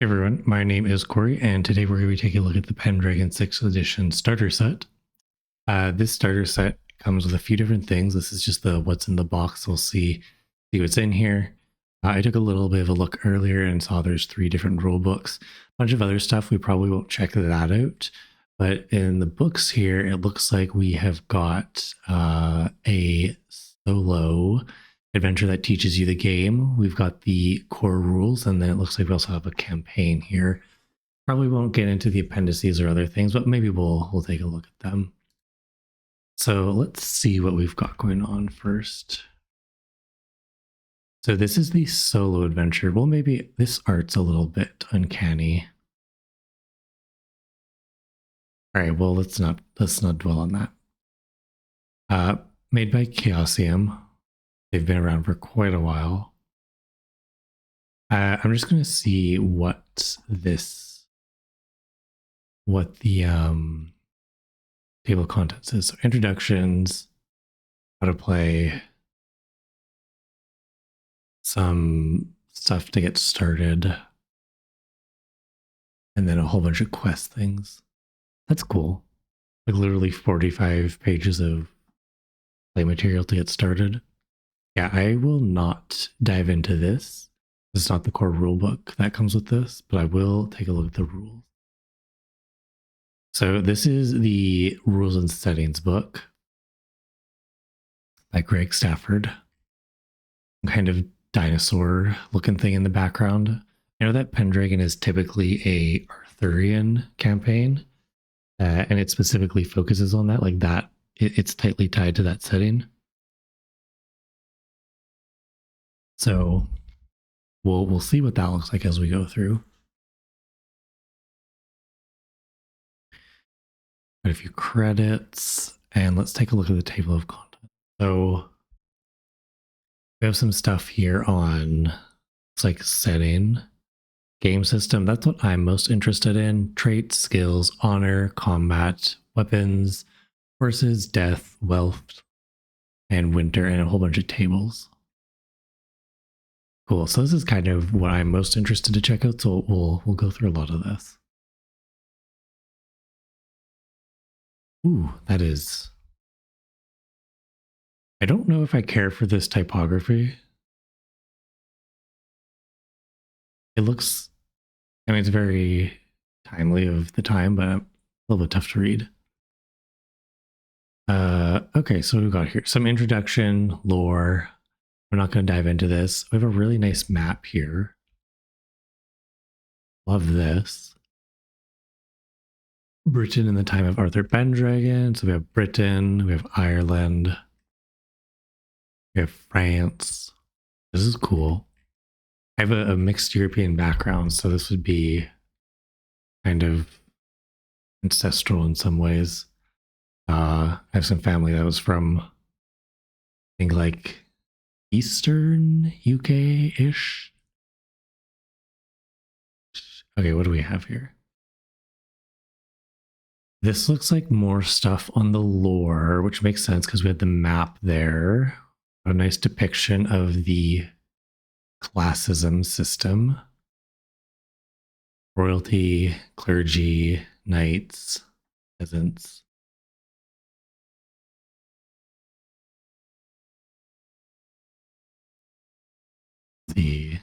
Hey everyone, my name is Corey, and today we're going to be taking a look at the Pendragon 6th edition starter set. This starter set comes with a few different things. This is just the what's in the box. We'll see what's in here. I took a little bit of a look earlier and saw there's 3 different rule books. A bunch of other stuff, we probably won't check that out. But in the books here, it looks like we have got a solo adventure that teaches you the game. We've got the core rules, and then it looks like we also have a campaign here. Probably won't get into the appendices or other things, but maybe we'll take a look at them. So let's see what we've got going on first. So this is the solo adventure. Well, maybe this art's a little bit uncanny. All right, well, let's not dwell on that. Made by Chaosium. They've been around for quite a while. I'm just going to see what the table of contents is. So introductions, how to play, some stuff to get started, and then a whole bunch of quest things. That's cool. Like literally 45 pages of play material to get started. Yeah, I will not dive into this. It's not the core rule book that comes with this, but I will take a look at the rules. So this is the rules and settings book by Greg Stafford. Some kind of dinosaur looking thing in the background. I know that Pendragon is typically a Arthurian campaign, and it specifically focuses on that, like that. It's tightly tied to that setting. So we'll see what that looks like as we go through. Got a few credits, and let's take a look at the table of contents. So we have some stuff here on, it's like setting, game system. That's what I'm most interested in. Traits, skills, honor, combat, weapons, horses, death, wealth, and winter, and a whole bunch of tables. Cool. So this is kind of what I'm most interested to check out. So we'll go through a lot of this. Ooh, that is. I don't know if I care for this typography. It looks, I mean, it's very timely of the time, but a little bit tough to read. Okay, so what we got here? Some introduction, lore. We're not going to dive into this. We have a really nice map here. Love this. Britain in the time of Arthur Pendragon. So we have Britain, we have Ireland, we have France. This is cool. I have a mixed European background, so this would be kind of ancestral in some ways. I have some family that was from, I think, like Eastern UK-ish. Okay, what do we have here? This looks like more stuff on the lore, which makes sense because we had the map there. A nice depiction of the classism system. Royalty, clergy, knights, peasants. The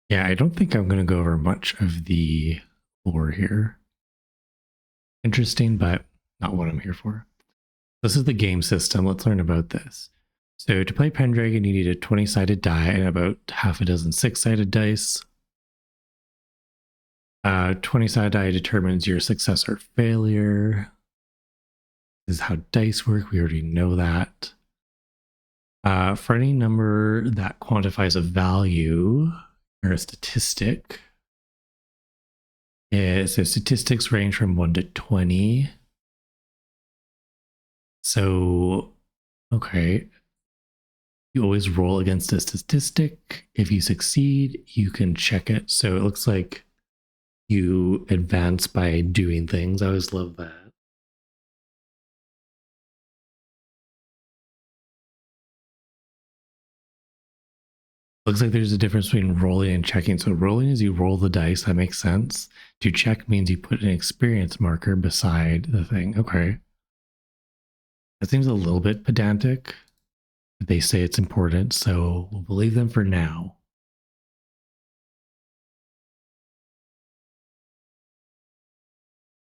Yeah, I don't think I'm going to go over much of the lore here. Interesting, but not what I'm here for. This is the game system. Let's learn about this. So to play Pendragon, you need a 20-sided die and about half a dozen 6-sided dice. 20-sided die determines your success or failure. This is how dice work. We already know that. For any number that quantifies a value or a statistic, so statistics range from 1 to 20. So, okay. You always roll against a statistic. If you succeed, you can check it. So it looks like you advance by doing things. I always love that. Looks like there's a difference between rolling and checking. So rolling is you roll the dice. That makes sense. To check means you put an experience marker beside the thing. Okay. That seems a little bit pedantic. They say it's important, so we'll believe them for now.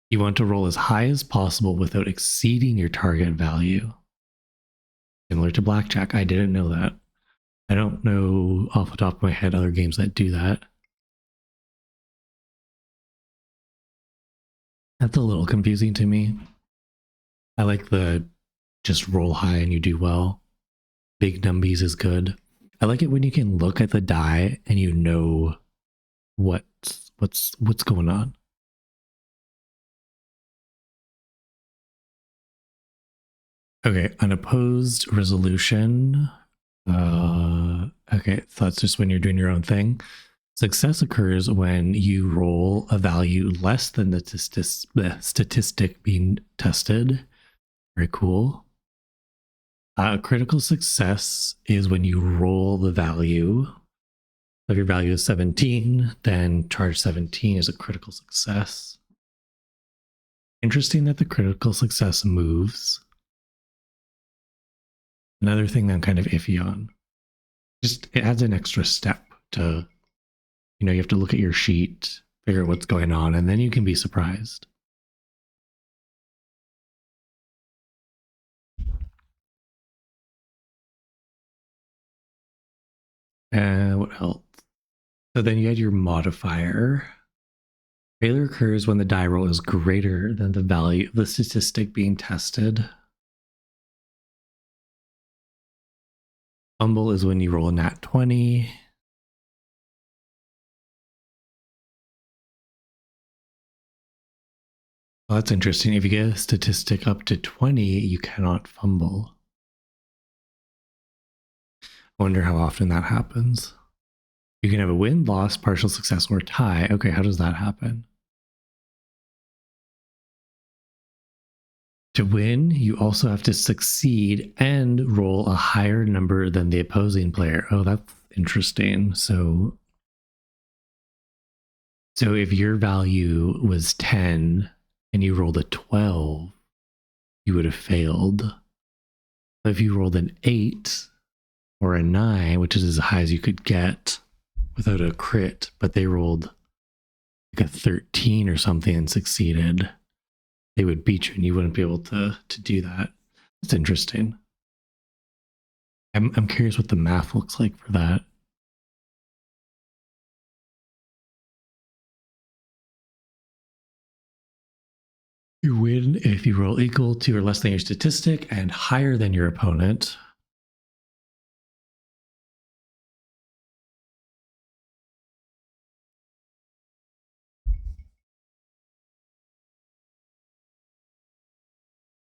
You want to roll as high as possible without exceeding your target value. Similar to blackjack. I didn't know that. I don't know off the top of my head other games that do that. That's a little confusing to me. I like the just roll high and you do well. Big numbies is good. I like it when you can look at the die and you know what's going on. Okay, unopposed resolution. Okay, so that's just when you're doing your own thing. Success occurs when you roll a value less than the statistic being tested. Very cool. Critical success is when you roll the value. If your value is 17, then charge 17 is a critical success. Interesting that the critical success moves. Another thing that I'm kind of iffy on. Just it adds an extra step to, you have to look at your sheet, figure out what's going on, and then you can be surprised. What else? So then you had your modifier. Failure occurs when the die roll is greater than the value of the statistic being tested. Fumble is when you roll a nat 20. Well, that's interesting. If you get a statistic up to 20, you cannot fumble. I wonder how often that happens. You can have a win, loss, partial success, or tie. Okay, how does that happen? To win, you also have to succeed and roll a higher number than the opposing player. Oh, that's interesting. So if your value was 10 and you rolled a 12, you would have failed. But if you rolled an 8 or a 9, which is as high as you could get without a crit, but they rolled like a 13 or something and succeeded, they would beat you and you wouldn't be able to do that. That's interesting. I'm curious what the math looks like for that. You win if you roll equal to or less than your statistic and higher than your opponent.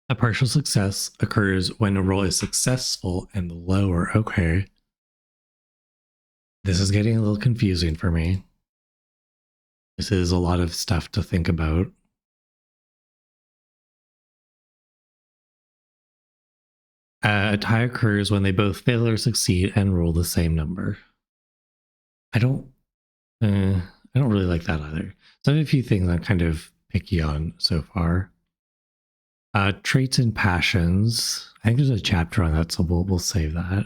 A partial success occurs when a roll is successful and lower. Okay. This is getting a little confusing for me. This is a lot of stuff to think about. A tie occurs when they both fail or succeed and roll the same number. I don't really like that either. So I have a few things I'm kind of picky on so far. Traits and passions. I think there's a chapter on that, so we'll save that.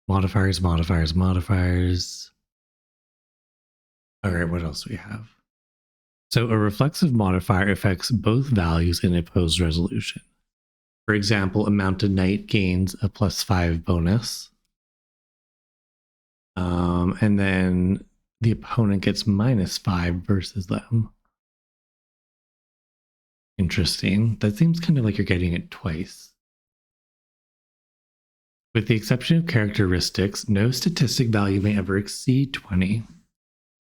Modifiers. All right, what else do we have? So a reflexive modifier affects both values in opposed resolution. For example, a mounted knight gains a +5 bonus. And then the opponent gets -5 versus them. Interesting. That seems kind of like you're getting it twice. With the exception of characteristics, no statistic value may ever exceed 20.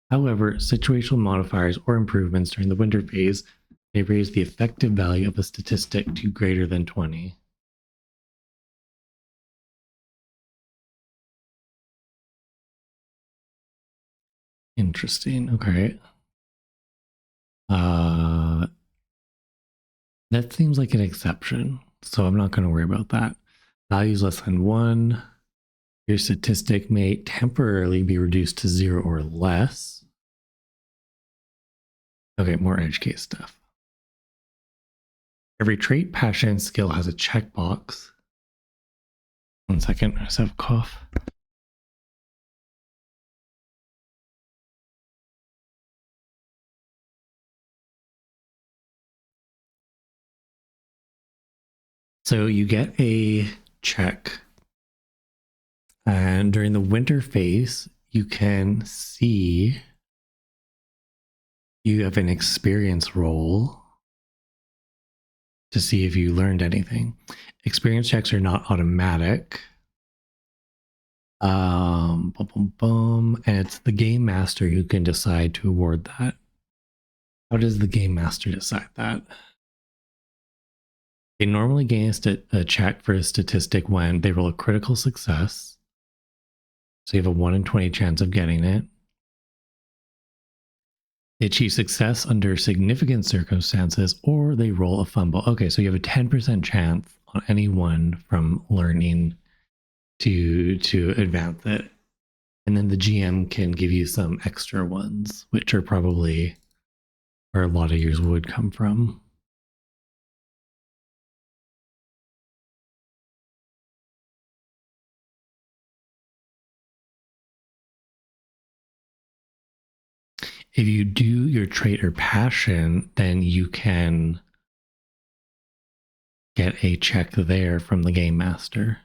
However, situational modifiers or improvements during the winter phase may raise the effective value of a statistic to greater than 20. Interesting. Okay. That seems like an exception, so I'm not going to worry about that. Values less than 1. Your statistic may temporarily be reduced to 0 or less. Okay, more edge case stuff. Every trait, passion, and skill has a checkbox. 1 second, I just have a cough. So you get a check. And during the winter phase, you can see you have an experience roll to see if you learned anything. Experience checks are not automatic. And it's the game master who can decide to award that. How does the game master decide that? They normally gain a check for a statistic when they roll a critical success. So you have a 1 in 20 chance of getting it. They achieve success under significant circumstances, or they roll a fumble. Okay, so you have a 10% chance on any one from learning to advance it. And then the GM can give you some extra ones, which are probably where a lot of yours would come from. If you do your trait or passion, then you can get a check there from the game master.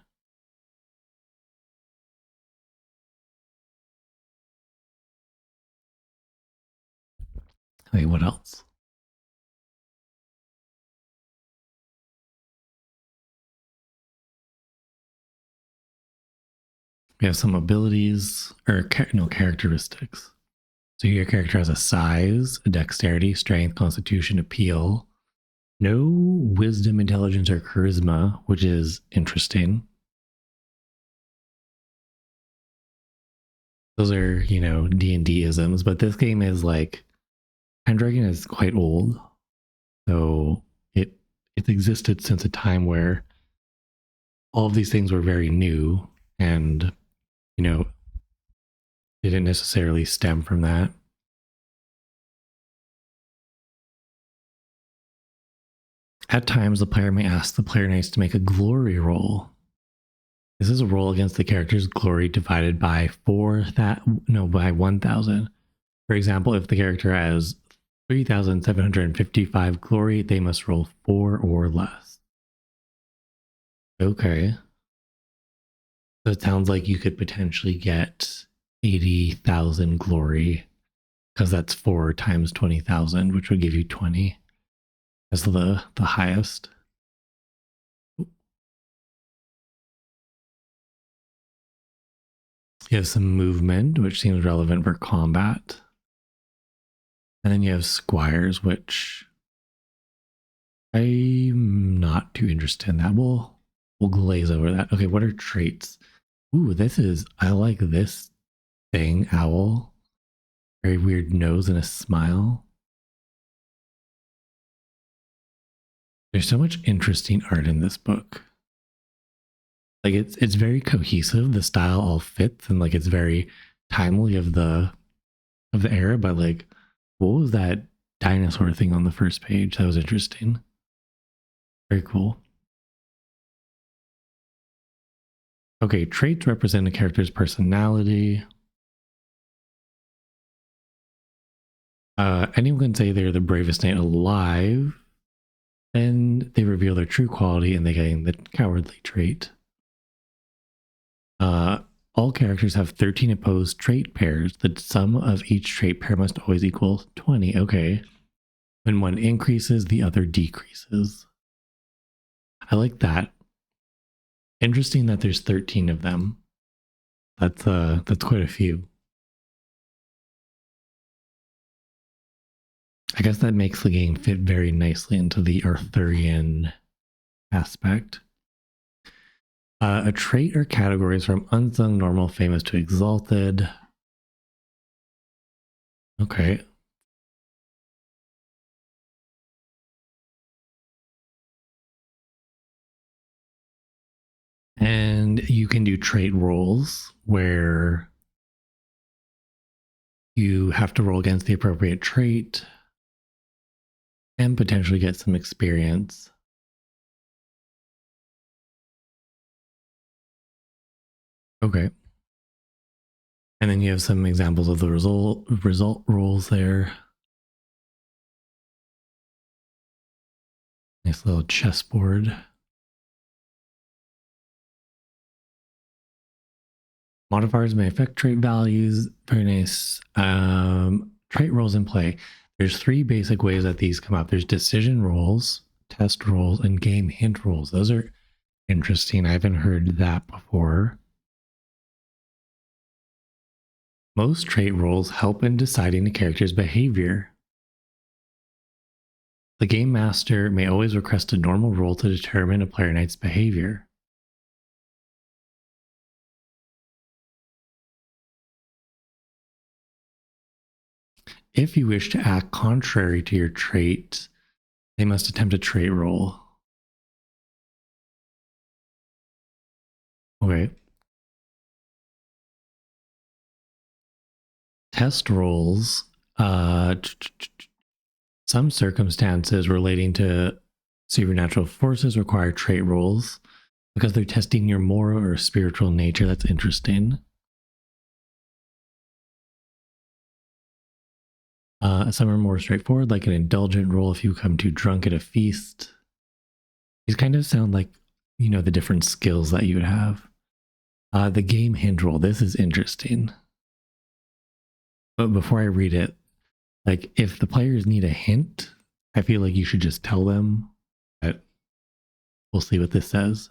Wait, what else? We have some abilities or characteristics. So your character has a size, a dexterity, strength, constitution, appeal. No wisdom, intelligence, or charisma, which is interesting. Those are, D&D isms, but this game is like Pendragon is quite old. So it's existed since a time where all of these things were very new and, didn't necessarily stem from that. At times, the player may ask the player knights to make a glory roll. This is a roll against the character's glory divided by 1,000. For example, if the character has 3,755 glory, they must roll 4 or less. Okay. So it sounds like you could potentially get 80,000 glory because that's 4 times 20,000, which would give you 20 as the highest. You have some movement, which seems relevant for combat. And then you have squires, which I'm not too interested in that. We'll glaze over that. Okay, what are traits? Ooh, I like this thing, owl. Very weird nose and a smile. There's so much interesting art in this book. Like it's very cohesive. The style all fits and like it's very timely of the era, but like what was that dinosaur thing on the first page? That was interesting. Very cool. Okay, traits represent a character's personality. Anyone can say they're the bravest knight alive. Then they reveal their true quality and they gain the cowardly trait. All characters have 13 opposed trait pairs. The sum of each trait pair must always equal 20. Okay. When one increases, the other decreases. I like that. Interesting that there's 13 of them. That's quite a few. I guess that makes the game fit very nicely into the Arthurian aspect. A trait or category is from unsung, normal, famous to exalted. Okay. And And you can do trait rolls where you have to roll against the appropriate trait and potentially get some experience. Okay. And then you have some examples of the result rolls there. Nice little chessboard. Modifiers may affect trait values. Very nice. Trait rolls in play. There's 3 basic ways that these come up. There's decision rolls, test rolls, and game hint rolls. Those are interesting. I haven't heard that before. Most trait rolls help in deciding the character's behavior. The game master may always request a normal roll to determine a player knight's behavior. If you wish to act contrary to your trait, they must attempt a trait roll. Okay. Test rolls, some circumstances relating to supernatural forces require trait rolls because they're testing your moral or spiritual nature. That's interesting. Some are more straightforward, like an indulgent roll if you become too drunk at a feast. These kind of sound like, you know, the different skills that you would have. The game hint roll, this is interesting. But before I read it, like if the players need a hint, I feel like you should just tell them. But we'll see what this says.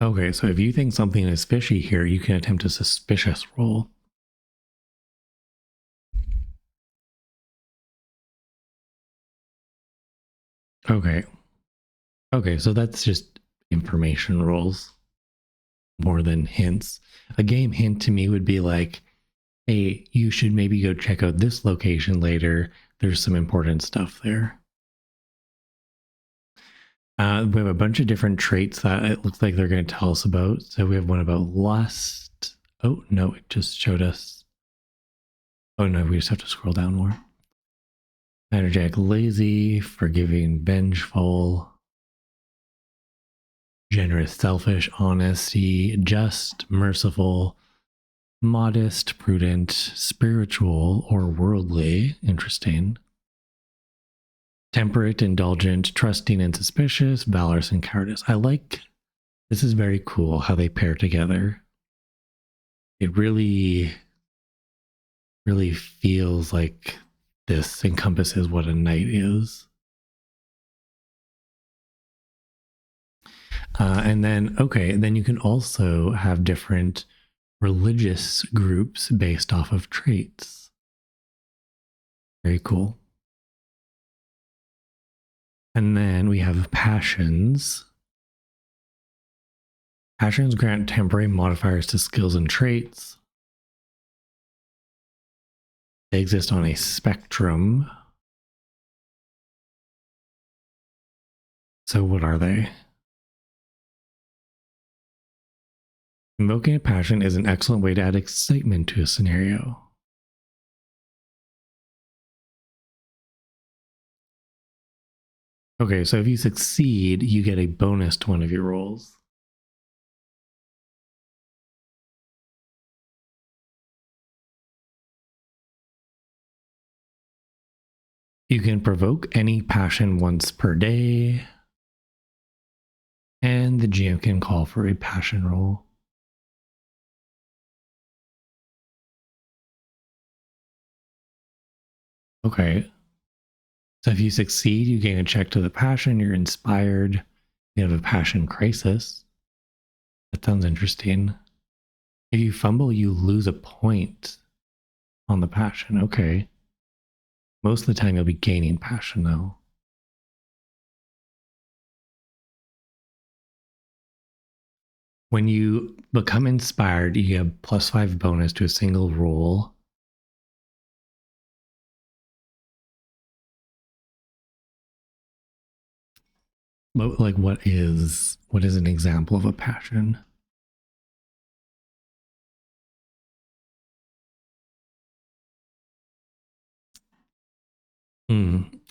Okay, so if you think something is fishy here, you can attempt a suspicious roll. Okay. Okay, so that's just information rolls more than hints. A game hint to me would be like, hey, you should maybe go check out this location later. There's some important stuff there. We have a bunch of different traits that it looks like they're going to tell us about. So we have one about lust. Oh, no, it just showed us. Oh, no, we just have to scroll down more. Energetic, lazy, forgiving, vengeful, generous, selfish, honesty, just, merciful, modest, prudent, spiritual, or worldly. Interesting. Temperate, indulgent, trusting and suspicious, valorous and cowardice. I like, this is very cool how they pair together. It really feels like this encompasses what a knight is. And then, okay, then you can also have different religious groups based off of traits. Very cool. And then we have passions. Passions grant temporary modifiers to skills and traits. They exist on a spectrum. So what are they? Invoking a passion is an excellent way to add excitement to a scenario. Okay, so if you succeed, you get a bonus to one of your rolls. You can provoke any passion once per day. And the GM can call for a passion roll. Okay. So if you succeed, you gain a check to the passion, you're inspired, you have a passion crisis. That sounds interesting. If you fumble, you lose a point on the passion. Okay. Most of the time you'll be gaining passion though. When you become inspired, you get +5 bonus to a single roll. But like, what is an example of a passion?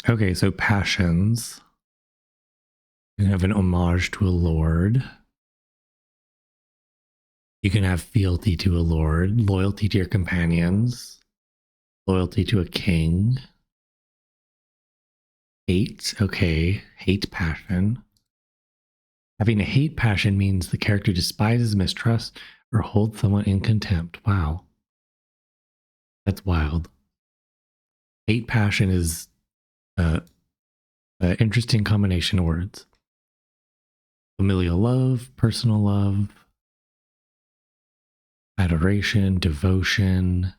Okay, so passions. You can have an homage to a lord. You can have fealty to a lord, loyalty to your companions, loyalty to a king. Hate, okay, hate passion. Having a hate passion means the character despises, mistrusts, or holds someone in contempt. Wow. That's wild. Hate passion is an interesting combination of words. Familial love, personal love, adoration, devotion,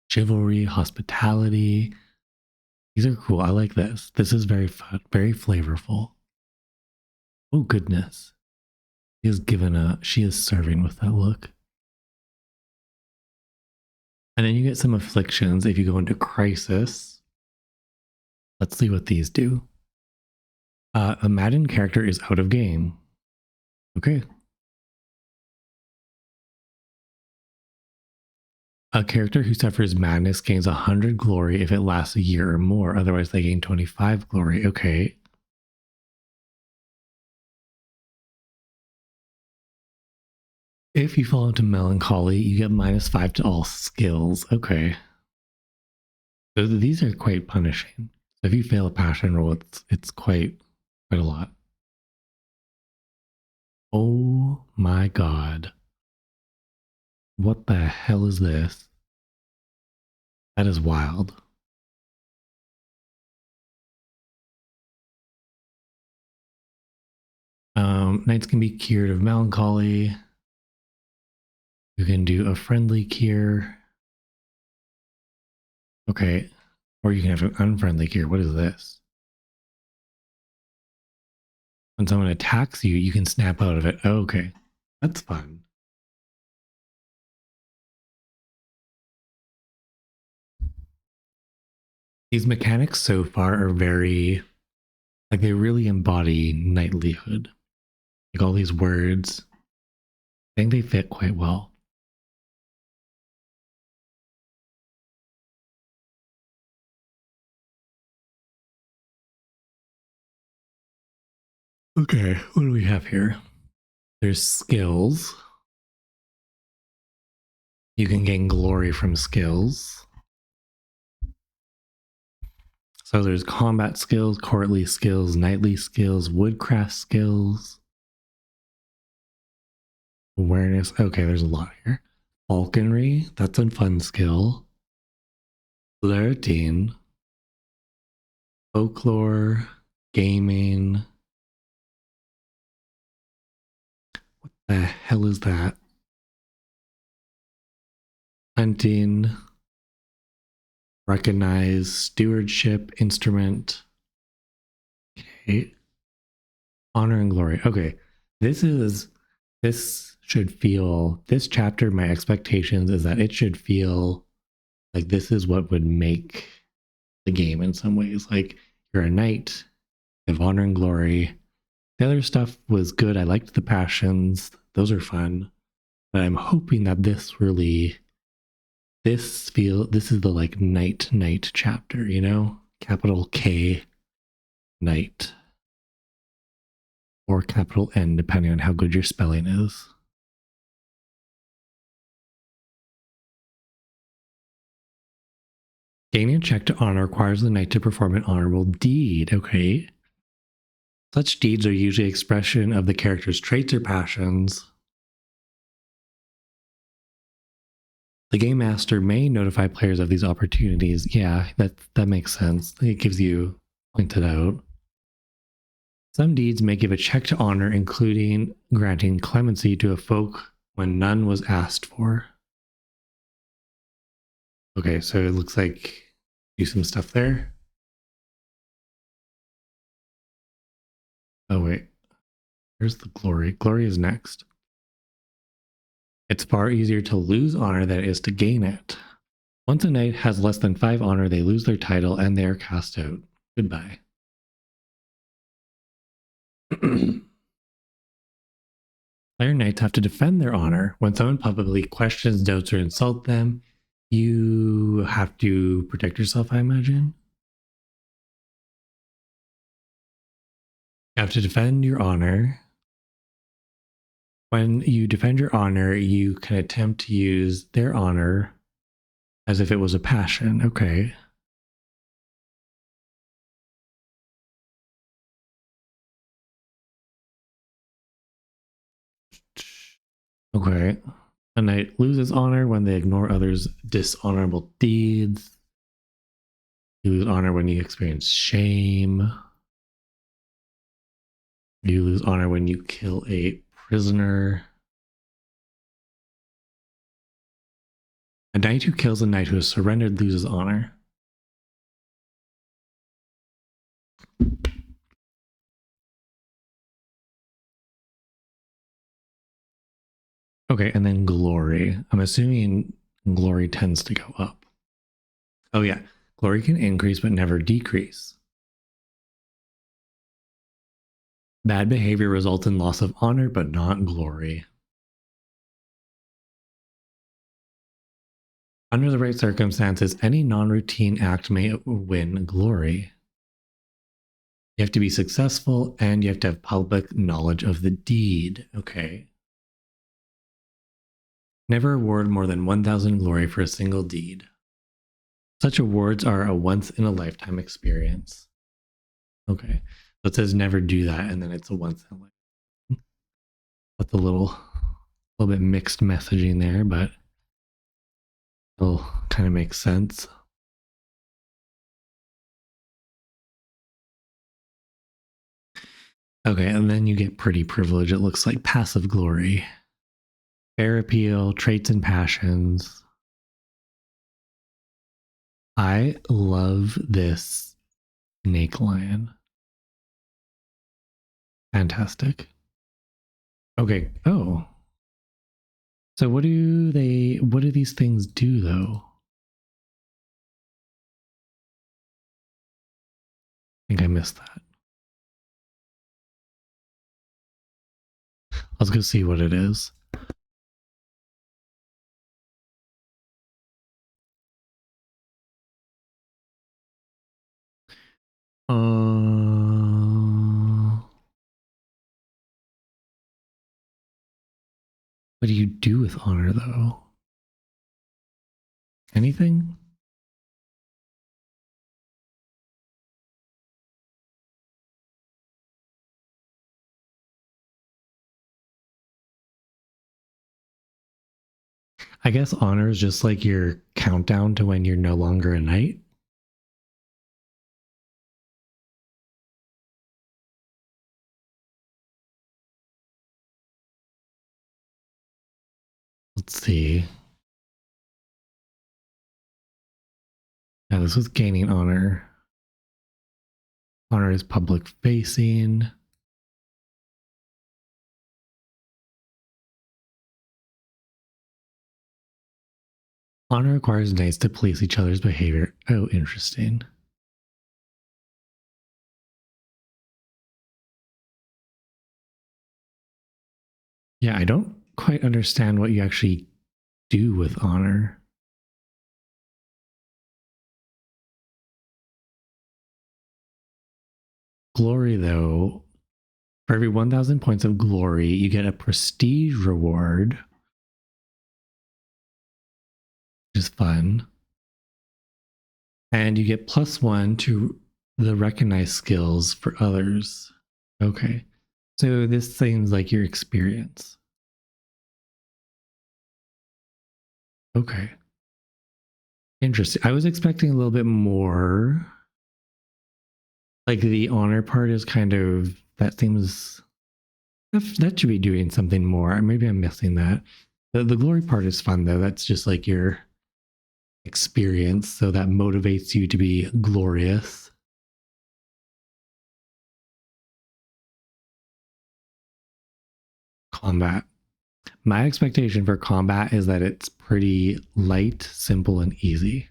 chivalry, hospitality. These are cool. I like this. This is very fun, very flavorful. Oh, goodness. She is serving with that look. And then you get some afflictions if you go into crisis. Let's see what these do. A maddened character is out of game. Okay. A character who suffers madness gains 100 glory if it lasts a year or more. Otherwise, they gain 25 glory. Okay. If you fall into melancholy, you get -5 to all skills. Okay. So these are quite punishing. So if you fail a passion roll, it's quite a lot. Oh my god. What the hell is this? That is wild. Knights can be cured of melancholy. You can do a friendly cure. Okay. Or you can have an unfriendly cure. What is this? When someone attacks you, you can snap out of it. Oh, okay. That's fun. These mechanics so far are very, like, they really embody knightlyhood. Like all these words, I think they fit quite well. Okay, what do we have here? There's skills. You can gain glory from skills. So there's combat skills, courtly skills, knightly skills, woodcraft skills, awareness. Okay, there's a lot here. Falconry, that's a fun skill. Flirting, folklore, gaming. What the hell is that? Hunting, recognize, stewardship, instrument. Okay. Honor and glory. Okay. This should feel, this chapter, my expectations is that it should feel like this is what would make the game in some ways. Like you're a knight, you have honor and glory. The other stuff was good. I liked the passions. Those are fun. But I'm hoping that this is the like knight chapter, you know? Capital K knight. Or capital N, depending on how good your spelling is. Gaining a check to honor requires the knight to perform an honorable deed. Okay. Such deeds are usually expression of the character's traits or passions. The game master may notify players of these opportunities. Yeah, that makes sense. It gives you pointed out. Some deeds may give a check to honor, including granting clemency to a folk when none was asked for. Okay, so it looks like do some stuff there. Oh wait, where's the glory? Glory is next. It's far easier to lose honor than it is to gain it. Once a knight has less than 5 honor, they lose their title and they are cast out. Goodbye. Player knights have to defend their honor. When someone publicly questions, doubts, or insults them, you have to protect yourself, I imagine. You have to defend your honor. When you defend your honor, you can attempt to use their honor as if it was a passion. Okay. Okay. A knight loses honor when they ignore others' dishonorable deeds. You lose honor when you experience shame. You lose honor when you kill a prisoner. A knight who kills a knight who has surrendered loses honor. Okay, and then glory. I'm assuming glory tends to go up. Oh yeah, glory can increase but never decrease. Bad behavior results in loss of honor but not glory. Under the right circumstances, any non-routine act may win glory. You have to be successful and you have to have public knowledge of the deed. Okay. Never award more than 1,000 glory for a single deed. Such awards are a once-in-a-lifetime experience. Okay. So it says never do that, and then it's a once-in-a-lifetime. That's a little bit mixed messaging there, but it'll kind of make sense. Okay, and then you get pretty privilege. It looks like passive glory. Fair appeal, traits and passions. I love this snake lion. Fantastic. Okay. Oh. So what do these things do though? I think I missed that. Let's go see what it is. What do you do with honor though? Anything? I guess honor is just like your countdown to when you're no longer a knight. Let's see. Yeah, this was gaining honor. Honor is public facing. Honor requires knights to police each other's behavior. Oh, interesting. Yeah, I don't quite understand what you actually do with honor. Glory, though, for every 1,000 points of glory, you get a prestige reward, which is fun. And you get +1 to the recognized skills for others. Okay. So this seems like your experience. Okay. Interesting. I was expecting a little bit more. Like the honor part is kind of, that seems, that should be doing something more. Maybe I'm missing that. The glory part is fun though. That's just like your experience. So that motivates you to be glorious. Combat. My expectation for combat is that it's pretty light, simple, and easy.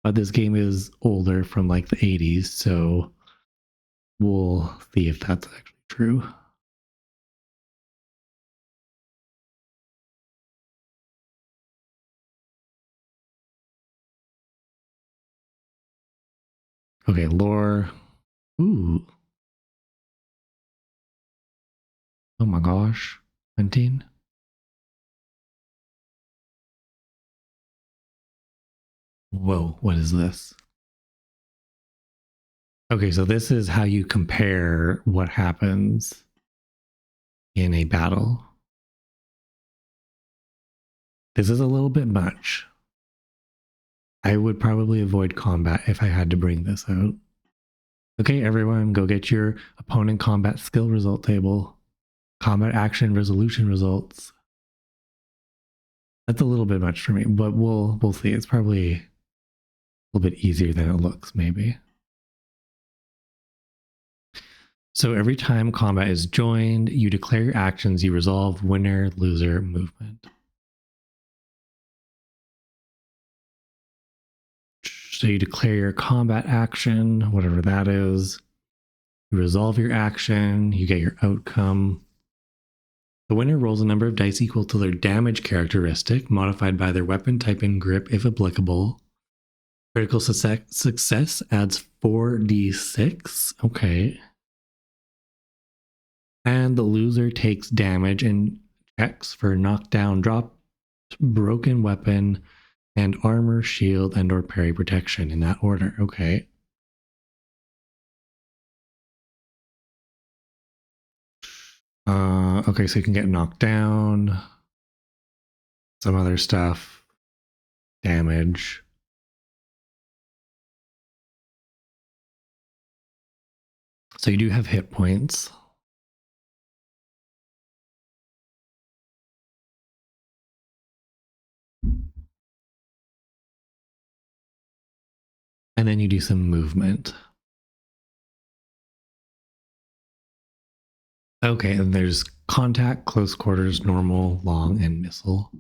But this game is older, from like the 80s, so We'll see if that's actually true. Okay, lore. Ooh. Oh my gosh. 17. Whoa, what is this? Okay, so this is how you compare what happens in a battle. This is a little bit much. I would probably avoid combat if I had to bring this out. Okay, everyone, go get your opponent combat skill result table. Combat action resolution results. That's a little bit much for me, but we'll see. It's probably a little bit easier than it looks, maybe. So every time combat is joined, you declare your actions, you resolve winner, loser, movement. So you declare your combat action, whatever that is. You resolve your action, you get your outcome. The winner rolls a number of dice equal to their damage characteristic, modified by their weapon type and grip if applicable. Critical success adds 4d6. Okay. And the loser takes damage and checks for knockdown, drop, broken weapon, and armor, shield, and or parry protection in that order. Okay. Okay, so you can get knocked down, some other stuff, damage. So you do have hit points. And then you do some movement. Okay, and there's contact, close quarters, normal, long, and missile.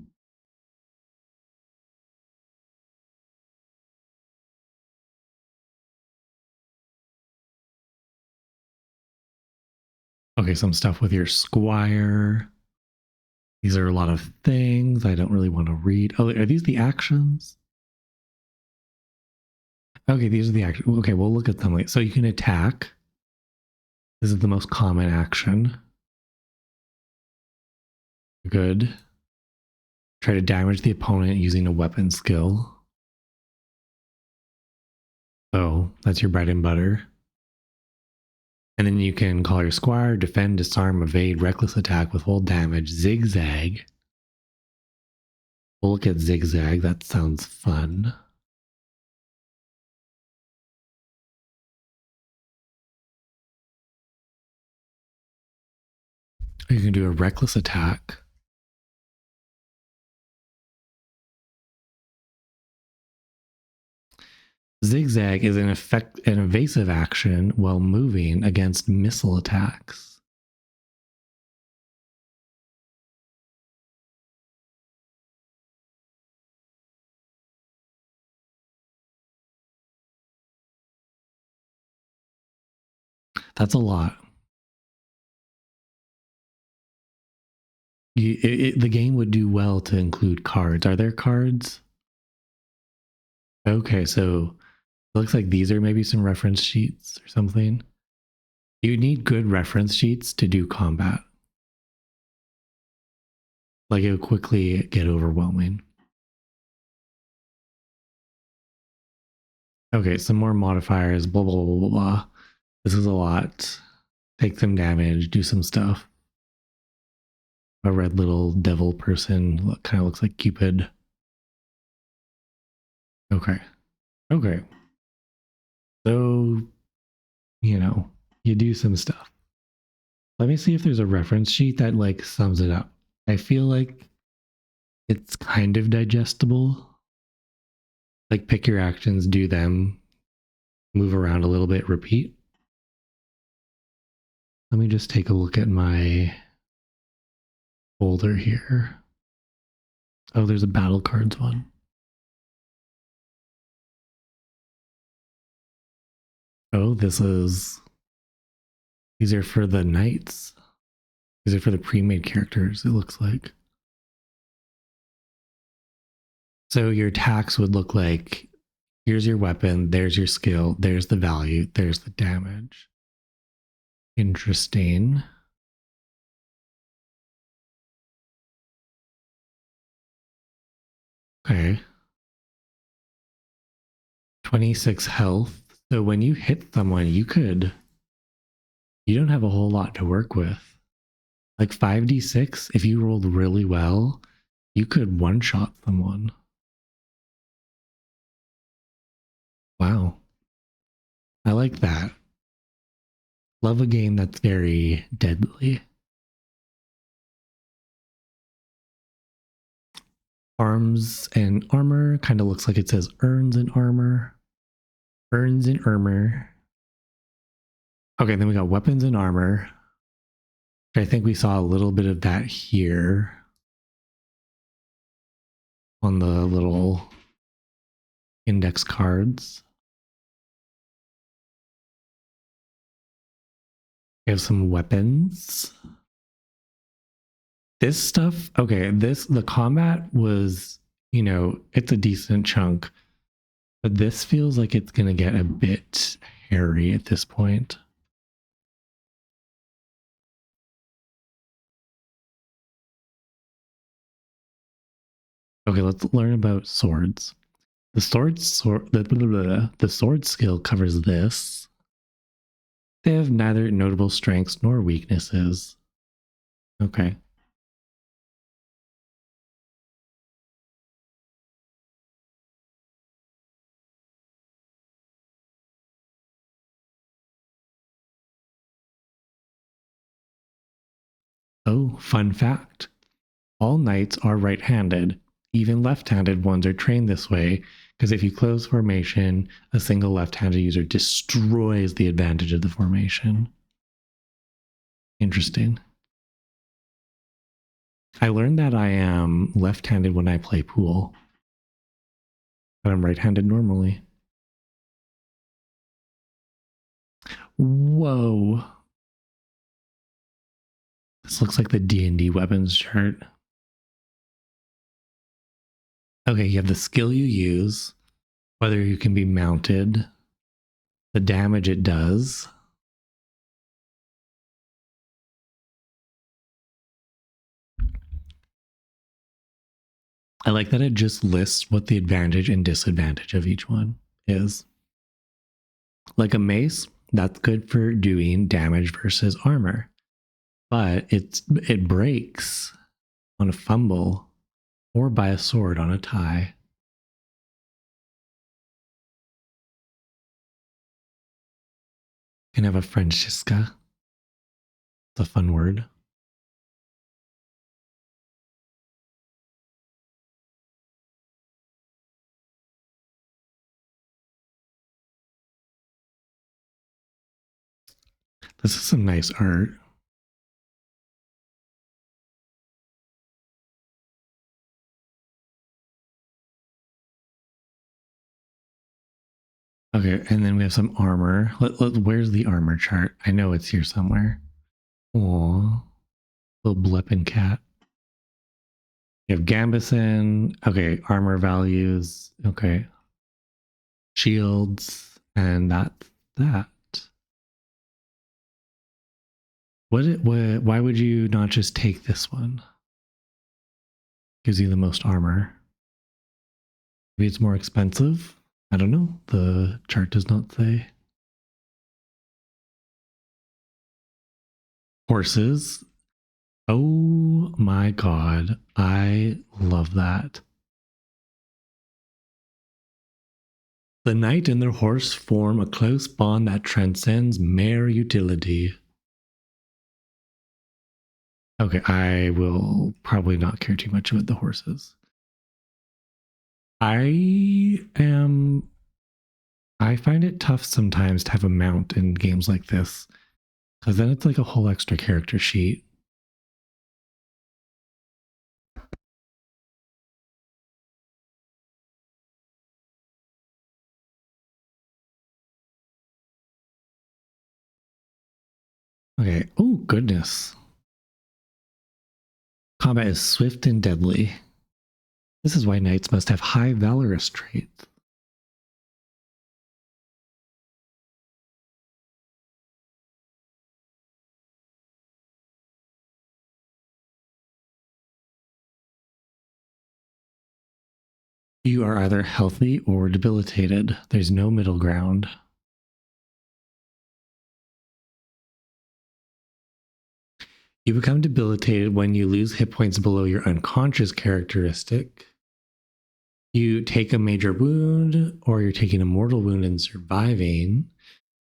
Okay, some stuff with your squire. These are a lot of things I don't really want to read. Oh, are these the actions? Okay, these are the actions. Okay, we'll look at them later. So you can attack. This is the most common action. Good. Try to damage the opponent using a weapon skill. Oh, that's your bread and butter. And then you can call your squire, defend, disarm, evade, reckless attack, withhold damage, zigzag. We'll look at zigzag. That sounds fun. You can do a reckless attack. Zigzag is an evasive action while moving against missile attacks. That's a lot. The game would do well to include cards. Are there cards? Okay, so it looks like these are maybe some reference sheets or something. You need good reference sheets to do combat. Like it would quickly get overwhelming. Okay, some more modifiers, blah, blah, blah, blah, blah. This is a lot. Take some damage, do some stuff. A red little devil person kind of looks like Cupid. Okay. Okay. So, you do some stuff. Let me see if there's a reference sheet that like sums it up. I feel like it's kind of digestible. Like pick your actions, do them, move around a little bit, repeat. Let me just take a look at my folder here. Oh, there's a battle cards one. Oh, this is These are for the knights. These are for the pre-made characters, it looks like. So your attacks would look like, here's your weapon, there's your skill, there's the value, there's the damage. Interesting. Okay. 26 health. So when you hit someone, you don't have a whole lot to work with. Like 5d6, if you rolled really well, you could one-shot someone. Wow. I like that. Love a game that's very deadly. Arms and armor kind of looks like it says earns and armor. Earns and armor. Okay, then we got weapons and armor. I think we saw a little bit of that here on the little index cards. We have some weapons. This stuff, okay, the combat was, it's a decent chunk, but this feels like it's going to get a bit hairy at this point. Okay, let's learn about swords. The sword skill covers this. They have neither notable strengths nor weaknesses. Okay. Oh, fun fact. All knights are right-handed. Even left-handed ones are trained this way, because if you close formation, a single left-handed user destroys the advantage of the formation. Interesting. I learned that I am left-handed when I play pool, but I'm right-handed normally. Whoa. This looks like the D&D weapons chart. Okay, you have the skill you use, whether you can be mounted, the damage it does. I like that it just lists what the advantage and disadvantage of each one is. Like a mace, that's good for doing damage versus armor, but it breaks on a fumble or by a sword on a tie. Can have a Francisca. It's a fun word. This is some nice art. Okay, and then we have some armor. Where's the armor chart? I know it's here somewhere. Aww. Little bleppin cat. You have Gambison. Okay, armor values. Okay. Shields. And that's that. Why would you not just take this one? Gives you the most armor. Maybe it's more expensive? I don't know. The chart does not say. Horses. Oh my god. I love that. The knight and their horse form a close bond that transcends mere utility. Okay, I will probably not care too much about the horses. I find it tough sometimes to have a mount in games like this, because then it's like a whole extra character sheet. Okay. Oh, goodness. Combat is swift and deadly. This is why knights must have high valorous traits. You are either healthy or debilitated. There's no middle ground. You become debilitated when you lose hit points below your unconscious characteristic. You take a major wound, or you're taking a mortal wound and surviving,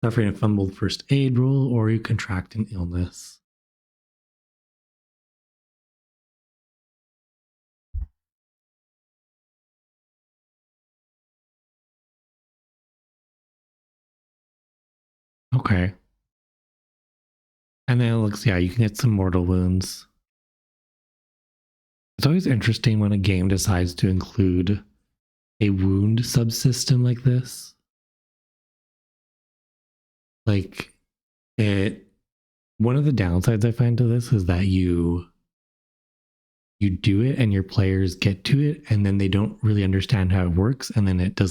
suffering a fumbled first aid roll, or you contract an illness. Okay. And then it looks, yeah, you can get some mortal wounds. It's always interesting when a game decides to include a wound subsystem like this. Like, one of the downsides I find to this is that you do it and your players get to it and then they don't really understand how it works, and then it does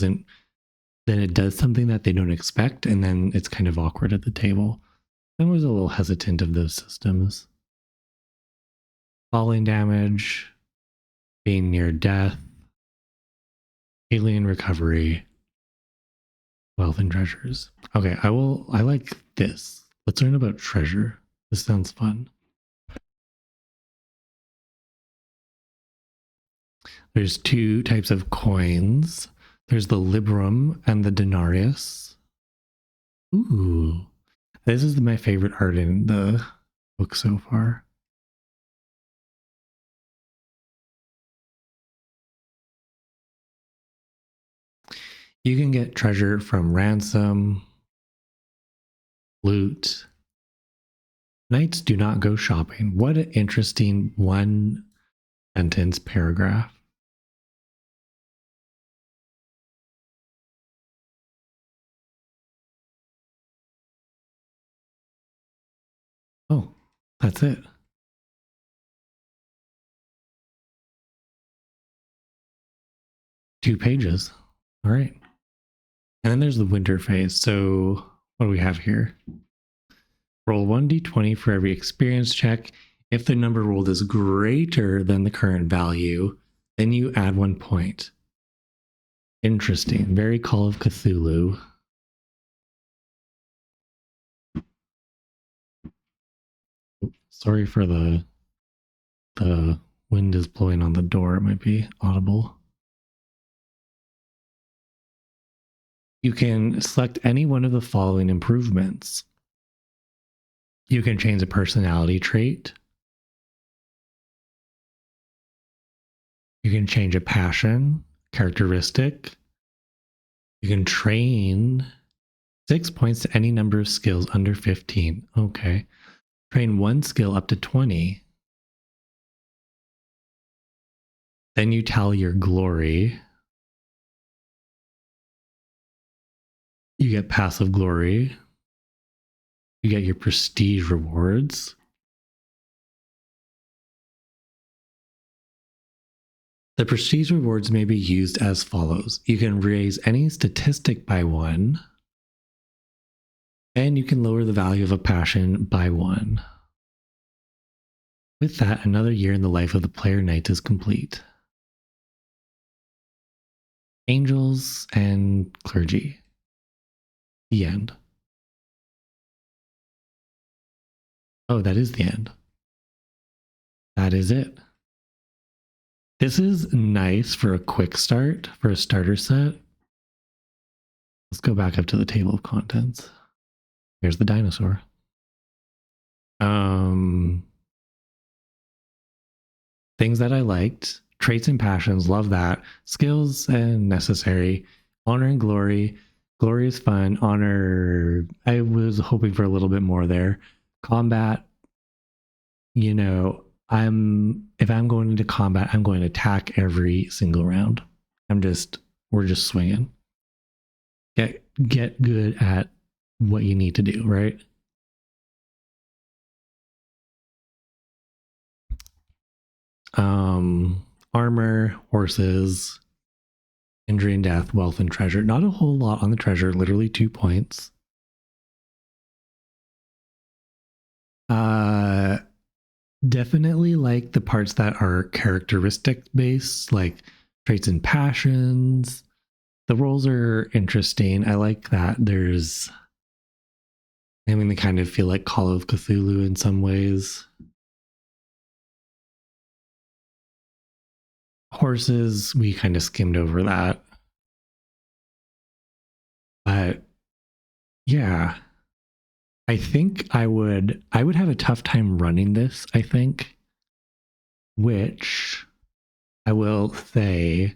something that they don't expect, and then it's kind of awkward at the table. I was a little hesitant of those systems. Falling damage, being near death, alien recovery, wealth and treasures. Okay, I like this. Let's learn about treasure. This sounds fun. There's two types of coins. There's the librum and the denarius. Ooh. This is my favorite art in the book so far. You can get treasure from ransom, loot. Knights do not go shopping. What an interesting one sentence paragraph. Oh, that's it. Two pages. All right. And then there's the winter phase. So what do we have here? Roll 1d20 for every experience check. If the number rolled is greater than the current value, then you add 1 point. Interesting. Very Call of Cthulhu. Sorry for the wind is blowing on the door. It might be audible. You can select any one of the following improvements. You can change a personality trait. You can change a passion, characteristic. You can train 6 points to any number of skills under 15. Okay. Train one skill up to 20. Then you tally your glory. You get passive glory. You get your prestige rewards. The prestige rewards may be used as follows. You can raise any statistic by 1, and you can lower the value of a passion by 1. With that, another year in the life of the player knight is complete. Angels and clergy. The end. Oh, that is the end. That is it. This is nice for a quick start, for a starter set. Let's go back up to the table of contents. Here's the dinosaur. Things that I liked. Traits and passions, love that. Skills and necessary. Honor and glory. Glory is fun. Honor, I was hoping for a little bit more there. Combat, if I'm going into combat, I'm going to attack every single round. We're just swinging. Get good at what you need to do, right? Armor, horses, injury and death, wealth and treasure. Not a whole lot on the treasure, literally 2 points. Definitely like the parts that are characteristic based, like traits and passions. The roles are interesting. I like that they kind of feel like Call of Cthulhu in some ways. Horses, we kind of skimmed over that. But yeah, I think I would have a tough time running this, I think, which I will say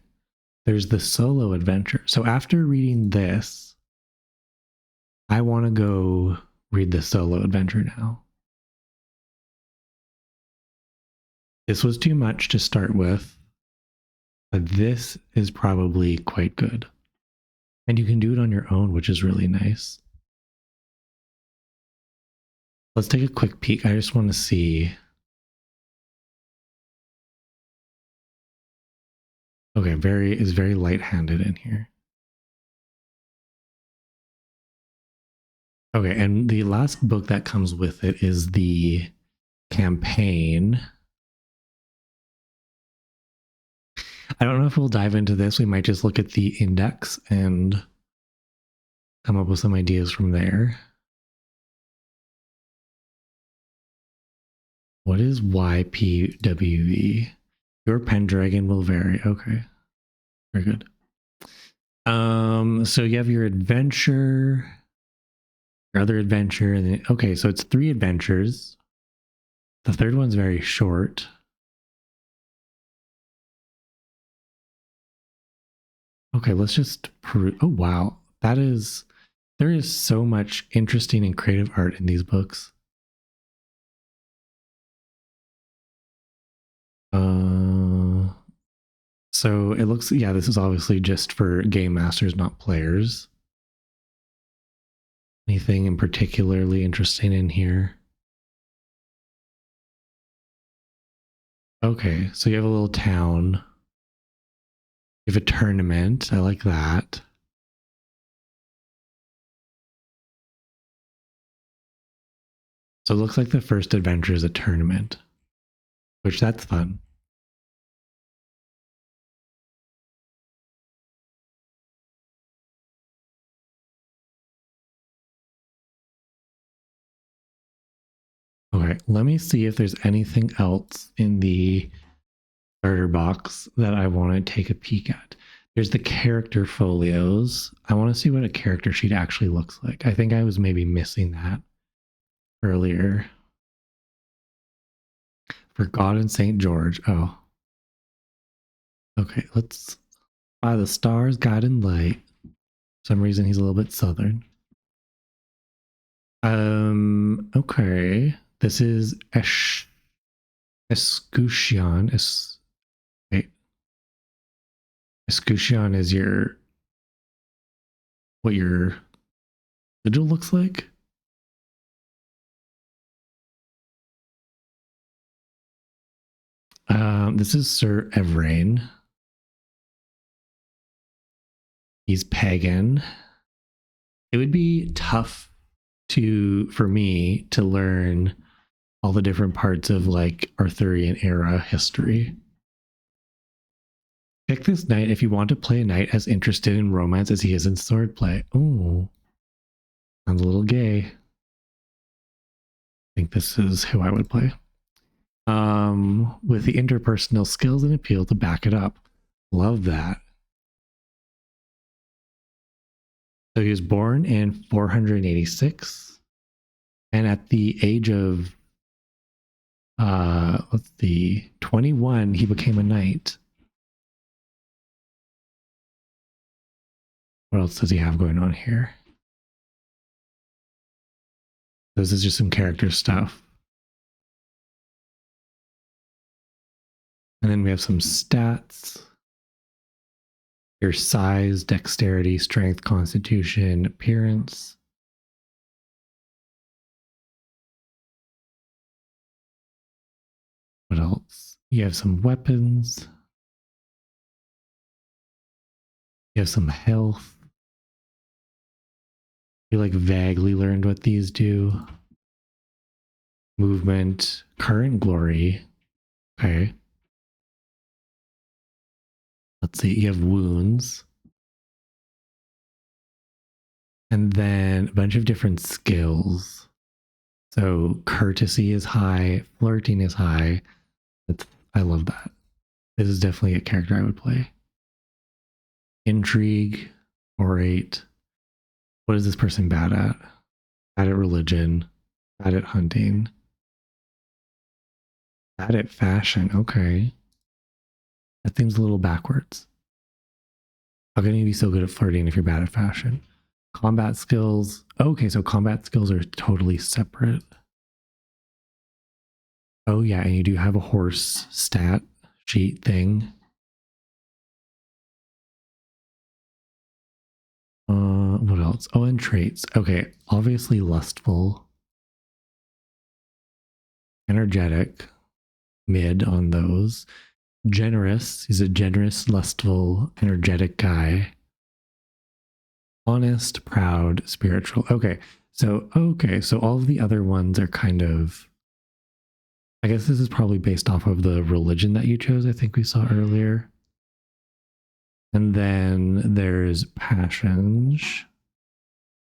there's the solo adventure. So after reading this, I want to go read the solo adventure now. This was too much to start with, but this is probably quite good. And you can do it on your own, which is really nice. Let's take a quick peek. I just want to see. Okay, is very light-handed in here. Okay, and the last book that comes with it is the campaign. I don't know if we'll dive into this. We might just look at the index and come up with some ideas from there. What is YPWE? Your Pendragon will vary. Okay. Very good. So you have your adventure, your other adventure, and then, okay, so it's 3 adventures. The third one's very short. Okay, let's just peruse. Oh wow, there is so much interesting and creative art in these books. So it looks, yeah, this is obviously just for game masters, not players. Anything in particularly interesting in here? Okay, so you have a little town. You have a tournament. I like that. So it looks like the first adventure is a tournament, which that's fun. Okay, let me see if there's anything else in the starter box that I want to take a peek at. There's the character folios. I want to see what a character sheet actually looks like. I think I was maybe missing that earlier. For God and St. George. Oh. Okay, let's by the stars, God and light. For some reason he's a little bit southern. Okay. This is Escutcheon. Wait. Escutcheon is what your sigil looks like. This is Sir Evrain. He's pagan. It would be tough for me to learn all the different parts of like Arthurian era history. Pick this knight if you want to play a knight as interested in romance as he is in swordplay. Oh, sounds a little gay. I think this is who I would play. With the interpersonal skills and appeal to back it up. Love that. So he was born in 486, and at the age of 21, he became a knight. What else does he have going on here? This is just some character stuff. And then we have some stats. Your size, dexterity, strength, constitution, appearance. What else? You have some weapons. You have some health. You like vaguely learned what these do. Movement, current glory. Okay. Let's see. You have wounds. And then a bunch of different skills. So courtesy is high, flirting is high. I love that. This is definitely a character I would play. Intrigue, orate. What is this person bad at? Bad at religion, bad at hunting, bad at fashion. Okay. That seems a little backwards. How can you be so good at flirting if you're bad at fashion? Combat skills. Okay, so combat skills are totally separate. Oh yeah, and you do have a horse stat sheet thing. What else? Oh, and traits. Okay, obviously lustful. Energetic. Mid on those. Generous. He's a generous, lustful, energetic guy. Honest, proud, spiritual. Okay, so all of the other ones are kind of, I guess this is probably based off of the religion that you chose, I think we saw earlier. And then there's passions,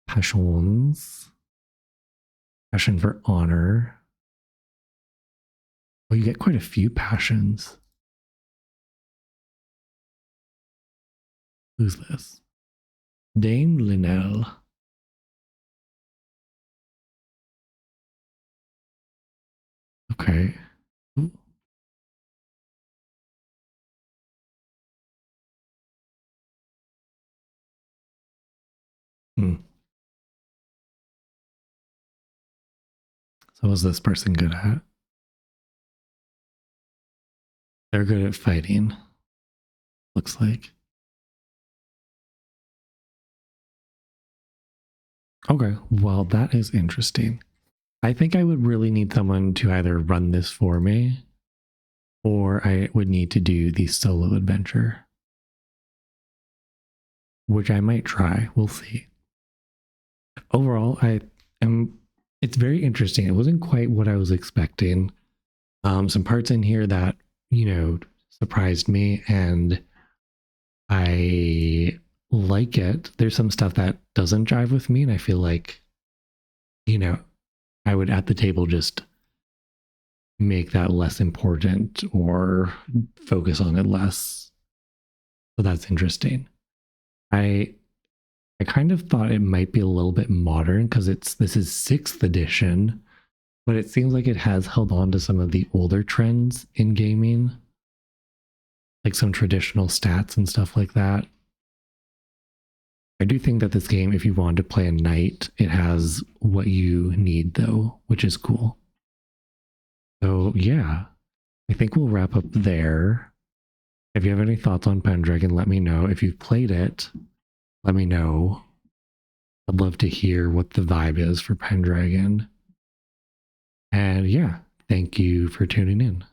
passion for honor. Oh, you get quite a few passions. Who's this? Dame Linnell. Okay. Ooh. Hmm. So what's this person good at? They're good at fighting. Looks like. Okay, well, that is interesting. I think I would really need someone to either run this for me or I would need to do the solo adventure, which I might try. We'll see. Overall, it's very interesting. It wasn't quite what I was expecting. Some parts in here that, surprised me and I like it. There's some stuff that doesn't jive with me and I feel like, I would at the table just make that less important or focus on it less. So that's interesting. I kind of thought it might be a little bit modern because this is 6th edition, but it seems like it has held on to some of the older trends in gaming, like some traditional stats and stuff like that. I do think that this game, if you want to play a knight, it has what you need though, which is cool. So yeah, I think we'll wrap up there. If you have any thoughts on Pendragon, let me know. If you've played it, let me know. I'd love to hear what the vibe is for Pendragon. And yeah, thank you for tuning in.